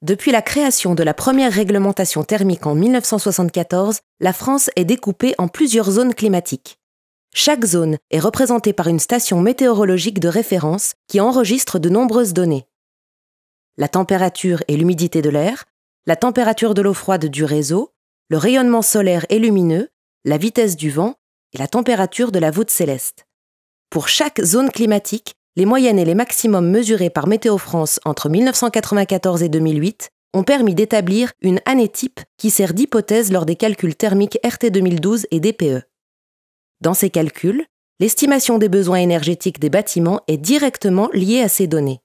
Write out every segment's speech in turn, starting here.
Depuis la création de la première réglementation thermique en 1974, la France est découpée en plusieurs zones climatiques. Chaque zone est représentée par une station météorologique de référence qui enregistre de nombreuses données. La température et l'humidité de l'air, la température de l'eau froide du réseau, le rayonnement solaire et lumineux, la vitesse du vent et la température de la voûte céleste. Pour chaque zone climatique, les moyennes et les maximums mesurés par Météo France entre 1994 et 2008 ont permis d'établir une année type qui sert d'hypothèse lors des calculs thermiques RT 2012 et DPE. Dans ces calculs, l'estimation des besoins énergétiques des bâtiments est directement liée à ces données.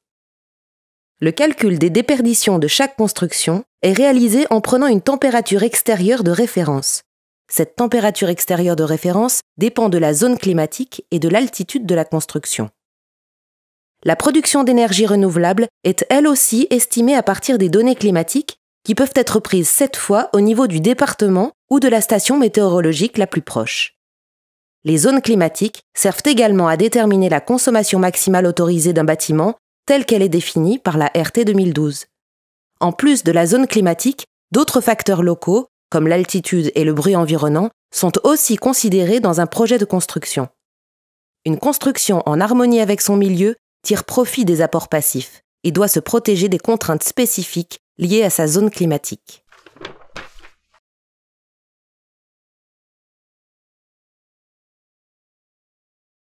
Le calcul des déperditions de chaque construction est réalisé en prenant une température extérieure de référence. Cette température extérieure de référence dépend de la zone climatique et de l'altitude de la construction. La production d'énergie renouvelable est elle aussi estimée à partir des données climatiques qui peuvent être prises cette fois au niveau du département ou de la station météorologique la plus proche. Les zones climatiques servent également à déterminer la consommation maximale autorisée d'un bâtiment telle qu'elle est définie par la RT 2012. En plus de la zone climatique, d'autres facteurs locaux, comme l'altitude et le bruit environnant, sont aussi considérés dans un projet de construction. Une construction en harmonie avec son milieu tire profit des apports passifs et doit se protéger des contraintes spécifiques liées à sa zone climatique.